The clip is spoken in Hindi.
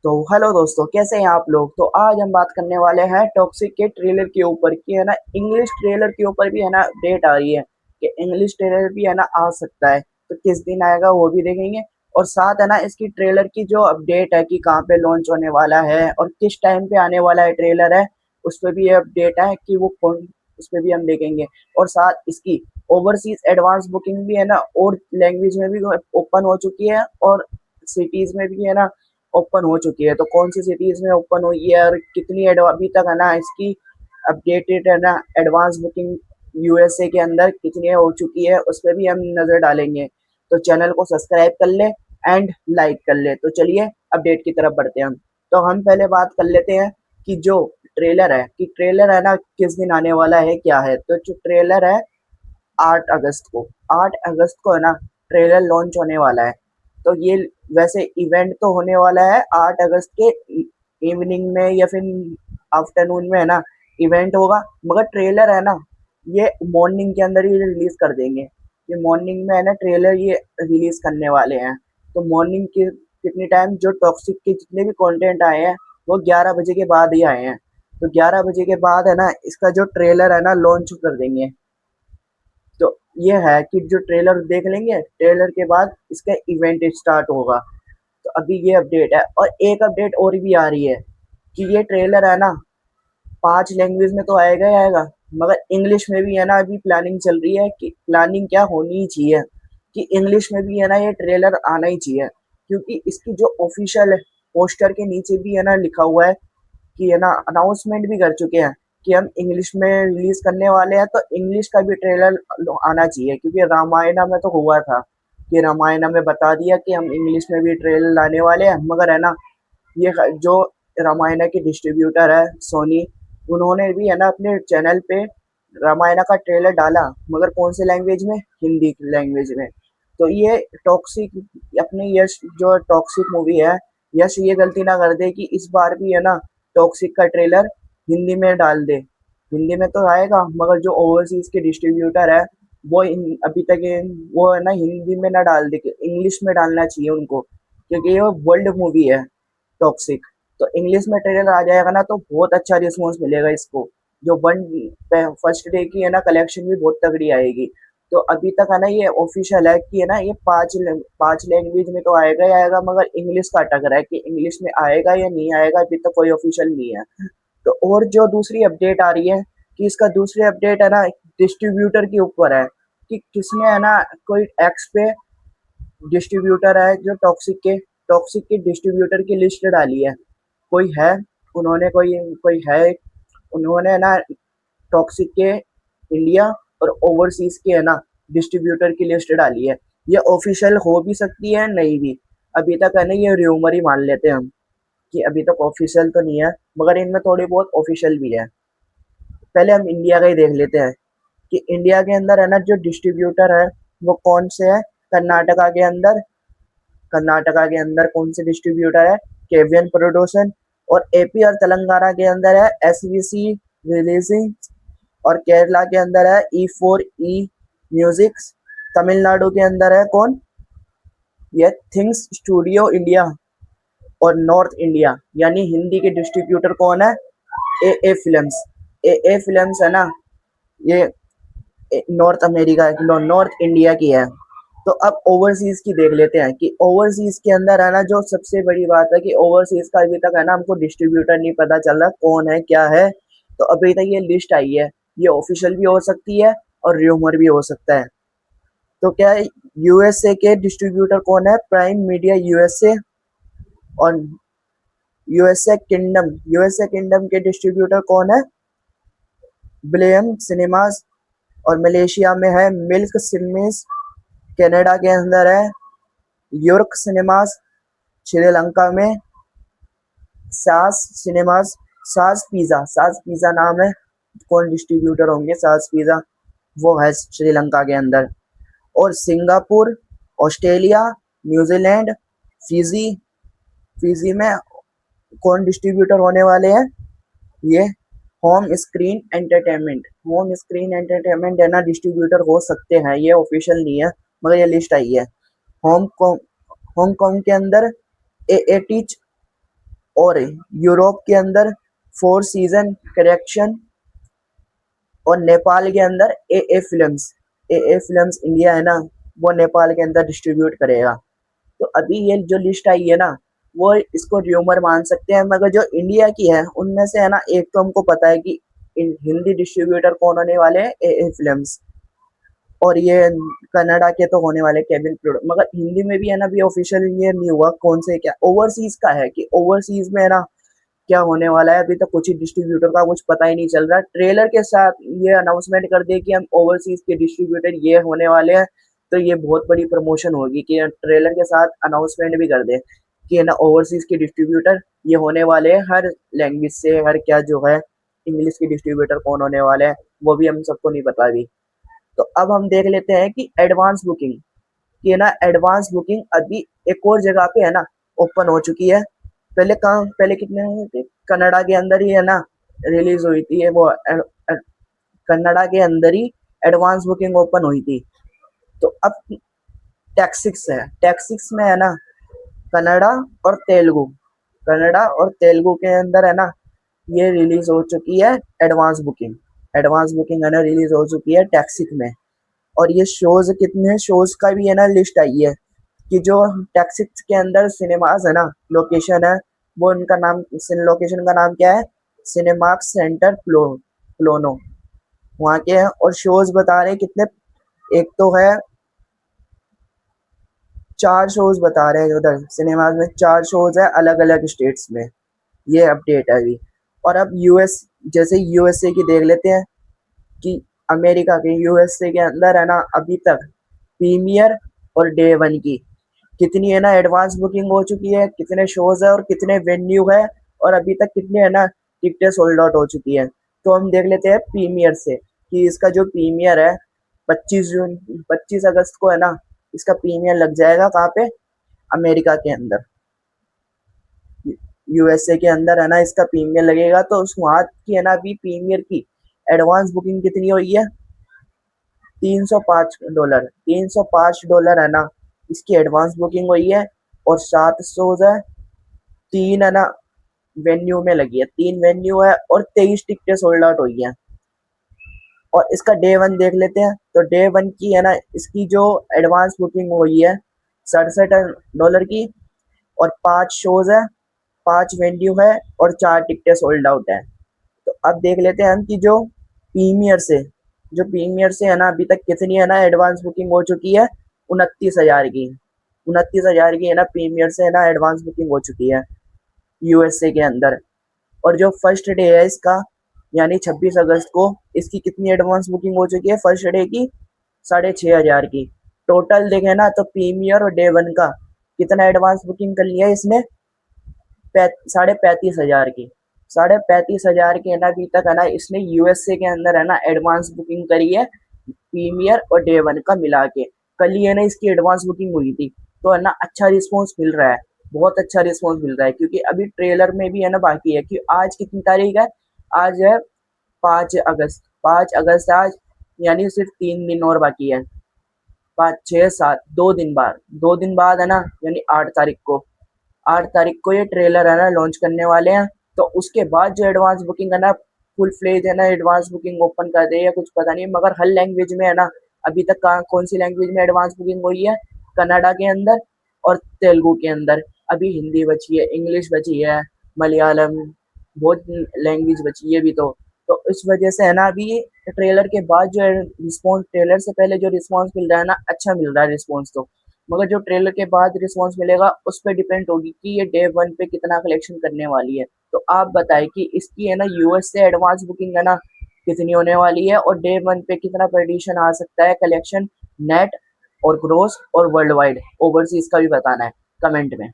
तो हेलो दोस्तों, कैसे हैं आप लोग। तो आज हम बात करने वाले हैं टॉक्सिक के ट्रेलर के ऊपर की है ना। इंग्लिश ट्रेलर के ऊपर भी है ना डेट आ रही है कि इंग्लिश ट्रेलर भी है ना आ सकता है। तो किस दिन आएगा वो भी देखेंगे। और साथ है ना इसकी ट्रेलर की जो अपडेट है कि कहाँ पे लॉन्च होने वाला है और किस टाइम पे आने वाला है ट्रेलर है, उस पर भी अपडेट है कि वो कौन, उस पर भी हम देखेंगे। और साथ इसकी ओवरसीज एडवांस बुकिंग भी है ना और लैंग्वेज में भी ओपन हो चुकी है और सिटीज में भी है ना ओपन हो चुकी है। तो कौन सी सिटीज में ओपन हुई है और कितनी अभी तक है ना इसकी अपडेटेड है ना एडवांस बुकिंग यूएसए के अंदर कितनी हो चुकी है, उस पर भी हम नजर डालेंगे। तो चैनल को सब्सक्राइब कर ले एंड लाइक कर ले। तो चलिए अपडेट की तरफ बढ़ते हैं हम। तो हम पहले बात कर लेते हैं कि जो ट्रेलर है ना किस दिन आने वाला है क्या है। तो जो ट्रेलर है 8 अगस्त को है ना ट्रेलर लॉन्च होने वाला है। तो ये वैसे इवेंट तो होने वाला है 8 अगस्त के इवनिंग में या फिर आफ्टरनून में है ना इवेंट होगा। मगर ट्रेलर है ना ये मॉर्निंग के अंदर ही रिलीज कर देंगे। ये मॉर्निंग में है ना ट्रेलर ये रिलीज करने वाले हैं। तो मॉर्निंग के कितनी टाइम जो टॉक्सिक के जितने भी कंटेंट आए हैं वो 11 बजे के बाद ही आए हैं। तो 11 बजे के बाद है ना इसका जो ट्रेलर है ना लॉन्च कर देंगे। तो ये है कि जो ट्रेलर देख लेंगे, ट्रेलर के बाद इसका इवेंट स्टार्ट होगा। तो अभी ये अपडेट है और एक अपडेट और भी आ रही है कि ये ट्रेलर है ना 5 लैंग्वेज में तो आएगा ही आएगा, मगर इंग्लिश में भी है ना अभी प्लानिंग चल रही है कि प्लानिंग क्या होनी ही चाहिए कि इंग्लिश में भी है ना ये ट्रेलर आना ही चाहिए। क्योंकि इसकी जो ऑफिशियल पोस्टर के नीचे भी है ना लिखा हुआ है कि है ना अनाउंसमेंट भी कर चुके हैं कि हम इंग्लिश में रिलीज करने वाले हैं। तो इंग्लिश का भी ट्रेलर आना चाहिए क्योंकि रामायणा में तो हुआ था कि रामायणा में बता दिया कि हम इंग्लिश में भी ट्रेलर लाने वाले हैं। मगर है ना ये जो रामायणा के डिस्ट्रीब्यूटर है सोनी, उन्होंने भी है ना अपने चैनल पे रामायणा का ट्रेलर डाला, मगर कौन से लैंग्वेज में, हिंदी लैंग्वेज में। तो ये टॉक्सिक अपने यश जो टॉक्सिक मूवी है, यश ये गलती ना कर दे कि इस बार भी है ना टॉक्सिक का ट्रेलर हिंदी में डाल दे। हिंदी में तो आएगा मगर जो ओवरसीज के डिस्ट्रीब्यूटर है वो अभी तक वो है ना हिंदी में ना डाल दे, इंग्लिश में डालना चाहिए उनको क्योंकि ये वर्ल्ड मूवी है टॉक्सिक। तो इंग्लिश में ट्रेलर आ जाएगा ना तो बहुत अच्छा रिस्पॉन्स मिलेगा इसको। जो वन फर्स्ट डे की है ना कलेक्शन भी बहुत तगड़ी आएगी। तो अभी तक है ना ये ऑफिशियल है कि है ना ये पांच लैंग्वेज में तो आएगा ही आएगा, मगर इंग्लिश का अटक रहा है कि इंग्लिश में आएगा या नहीं आएगा, अभी तक कोई ऑफिशियल नहीं है। तो और जो दूसरी अपडेट आ रही है कि इसका दूसरी अपडेट है ना डिस्ट्रीब्यूटर के ऊपर है कि किसने है ना कोई एक्स पे डिस्ट्रीब्यूटर है जो टॉक्सिक के डिस्ट्रीब्यूटर की लिस्ट डाली है। कोई है, उन्होंने कोई कोई है, उन्होंने ना टॉक्सिक के इंडिया और ओवरसीज के है ना डिस्ट्रीब्यूटर की लिस्ट डाली है। ये ऑफिशियल हो भी सकती है नहीं भी, अभी तक है ना ये र्यूमर ही मान लेते हैं हम कि अभी तक ऑफिशियल तो नहीं है, मगर इनमें थोड़ी बहुत ऑफिशियल भी है। पहले हम इंडिया का ही देख लेते हैं कि इंडिया के अंदर है ना जो डिस्ट्रीब्यूटर है वो कौन से है। कर्नाटका के अंदर कर्नाटका के अंदर कौन से डिस्ट्रीब्यूटर है, केवियन प्रोडक्शन। और एपी और तेलंगाना के अंदर है एसवीसी रिलीजिंग। और केरला के अंदर है E4E म्यूजिक। तमिलनाडु के अंदर है कौन, ये थिंग्स स्टूडियो इंडिया। और नॉर्थ इंडिया यानी हिंदी के डिस्ट्रीब्यूटर कौन है, ए फिल्म्स है ना ये नॉर्थ इंडिया की है। तो अब ओवरसीज की देख लेते हैं कि ओवरसीज के अंदर है ना जो सबसे बड़ी बात है कि ओवरसीज का अभी तक है ना हमको डिस्ट्रीब्यूटर नहीं पता चल रहा कौन है क्या है। तो अभी तक ये लिस्ट आई है, ये ऑफिशियल भी हो सकती है और र्यूमर भी हो सकता है। तो क्या है, यूएसए के डिस्ट्रीब्यूटर कौन है, प्राइम मीडिया यूएसए। और यूएसए किंगडम के डिस्ट्रीब्यूटर कौन है, ब्लेम सिनेमास। और मलेशिया में है मिल्क सिनेमास। कनाडा के अंदर है यूर्क सिनेमास। श्रीलंका में सास सिनेमास। सास पिज्जा नाम है, कौन डिस्ट्रीब्यूटर होंगे सास पिज्जा, वो है श्रीलंका के अंदर। और Singapore, Australia, New Zealand, Fiji. Fiji में कौन डिस्ट्रीब्यूटर होने वाले हैं, ये होम स्क्रीन एंटरटेनमेंट है ना डिस्ट्रीब्यूटर हो सकते हैं, ये ऑफिशियल नहीं है मगर ये लिस्ट आई है। हांगकांग हांगकांग के अंदर एएटीच और यूरोप के अंदर फोर सीजन करेक्शन, और नेपाल के अंदर ए फिल्म्स इंडिया है ना, वो नेपाल के अंदर डिस्ट्रीब्यूट करेगा। तो अभी ये जो लिस्ट आई है ना, वो इसको र्यूमर मान सकते हैं, मगर जो इंडिया की है उनमें से है ना, एक तो हमको पता है कि हिंदी डिस्ट्रीब्यूटर कौन होने वाले हैं, ए फिल्म्स, और ये कनाडा के तो होने वाले केविन प्रोड। मगर हिंदी में भी है ना, अभी ऑफिशियल ये नहीं हुआ कौन से क्या ओवरसीज का है, कि ओवरसीज में है ना क्या होने वाला है। अभी तक कुछ ही डिस्ट्रीब्यूटर का कुछ पता ही नहीं चल रहा। ट्रेलर के साथ ये अनाउंसमेंट कर दे कि हम ओवरसीज के डिस्ट्रीब्यूटर ये होने वाले हैं, तो ये बहुत बड़ी प्रमोशन होगी कि ट्रेलर के साथ अनाउंसमेंट भी कर दे कि है ना ओवरसीज के डिस्ट्रीब्यूटर ये होने वाले हैं, हर लैंग्वेज से, हर क्या जो है इंग्लिश के डिस्ट्रीब्यूटर कौन होने वाले हैं, वो भी हम सबको नहीं पता अभी। तो अब हम देख लेते हैं कि एडवांस बुकिंग, कि है ना एडवांस बुकिंग अभी एक और जगह पे है ना ओपन हो चुकी है। पहले कहाँ, पहले कितने हुए थे, कनाडा के अंदर ही है ना रिलीज हुई थी ये, वो कनाडा के अंदर ही एडवांस बुकिंग ओपन हुई थी। तो अब टैक्सिक्स है, टैक्सिक्स में है ना कनाडा और तेलुगु, कनाडा और तेलुगु के अंदर है ना ये रिलीज हो चुकी है एडवांस बुकिंग। एडवांस बुकिंग है ना रिलीज हो चुकी है टैक्सिक में। और ये शोज कितने शोज का भी है ना लिस्ट आई है, कि जो टैक्सिक्स के अंदर सिनेमाज है ना, लोकेशन है, वो उनका नाम, लोकेशन का नाम क्या है, सिनेमाक्स सेंटर प्लोनो, वहाँ के हैं। और शोज बता रहे हैं कितने, एक तो है 4 शोज बता रहे हैं उधर सिनेमाज में, 4 शोज है अलग अलग स्टेट्स में। ये अपडेट है अभी। और अब यूएस, जैसे यूएसए की देख लेते हैं, कि अमेरिका के यूएसए के अंदर है ना अभी तक प्रीमियर और डे वन की कितनी है ना एडवांस बुकिंग हो चुकी है, कितने शोज है और कितने वेन्यू है, और अभी तक कितने है ना टिकटें सोल्ड आउट हो चुकी है। तो हम देख लेते हैं प्रीमियर से, कि इसका जो प्रीमियर है 25 जून, 25 अगस्त को है ना इसका प्रीमियर लग जाएगा। कहाँ पे, अमेरिका के अंदर, यूएसए के अंदर है ना इसका प्रीमियर लगेगा। तो उस वहाँ की है ना अभी प्रीमियर की एडवांस बुकिंग कितनी हुई है, $305, $305 है ना इसकी एडवांस बुकिंग हुई है। और 7 शोज है, 3 है ना वेन्यू में लगी है, 3 वेन्यू है, और 23 टिकटें सोल्ड आउट हुई है। और इसका डे वन देख लेते हैं, तो डे वन की है ना इसकी जो एडवांस बुकिंग हुई है $67 की, और 5 शोज है, 5 वेन्यू है, और 4 टिकटें सोल्ड आउट है। तो अब देख लेते हैं हम कि प्रीमियर से जो प्रीमियर से है ना अभी तक कितनी है ना एडवांस बुकिंग हो चुकी है, 29,000 की, 29,000 की है ना प्रीमियर से है ना एडवांस बुकिंग हो चुकी है यूएसए के अंदर। और जो फर्स्ट डे है इसका, यानी 26 अगस्त को, इसकी कितनी एडवांस बुकिंग हो चुकी है फर्स्ट डे की, 6,500 की। टोटल देखे ना तो प्रीमियर और डे वन का कितना एडवांस बुकिंग कर लिया है इसने, 35,500 की, 35,500 की है ना अभी तक है ना इसने यूएसए के अंदर है ना एडवांस बुकिंग करी है, प्रीमियर और डे वन का मिला के। कल ही है ना इसकी एडवांस बुकिंग हुई थी। तो है ना अच्छा रिस्पॉन्स मिल रहा है, बहुत अच्छा रिस्पॉन्स मिल रहा है, क्योंकि अभी ट्रेलर में भी है ना बाकी है, कि आज कितनी तारीख है, आज है 5 अगस्त, 5 अगस्त आज, यानी सिर्फ 3 दिन और बाकी है, 5, 6, 7, 2 दिन बाद, 2 दिन बाद है ना, यानी 8 तारीख को, 8 तारीख को ये ट्रेलर है ना लॉन्च करने वाले हैं। तो उसके बाद जो एडवांस बुकिंग है ना, फुल फ्लेज है ना एडवांस बुकिंग ओपन कर दे या कुछ पता नहीं, मगर हर लैंग्वेज में है ना अभी तक कहाँ कौन सी लैंग्वेज में एडवांस बुकिंग हुई है, कनाडा के अंदर और तेलुगु के अंदर। अभी हिंदी बची है, इंग्लिश बची है, मलयालम, बहुत लैंग्वेज बची है अभी तो इस वजह से है ना अभी ट्रेलर के बाद जो रिस्पॉन्स, ट्रेलर से पहले जो रिस्पॉन्स मिल रहा है ना, अच्छा मिल रहा है रिस्पॉन्स तो, मगर जो ट्रेलर के बाद रिस्पॉन्स मिलेगा उस पर डिपेंड होगी कि ये डे वन पे कितना कलेक्शन करने वाली है। तो आप बताएं कि इसकी है ना यूएस से एडवांस बुकिंग है ना कितनी होने वाली है, और डे वन पे कितना प्रेडिक्शन आ सकता है कलेक्शन, नेट और ग्रोस और वर्ल्ड वाइड ओवरसीज का भी बताना है कमेंट में।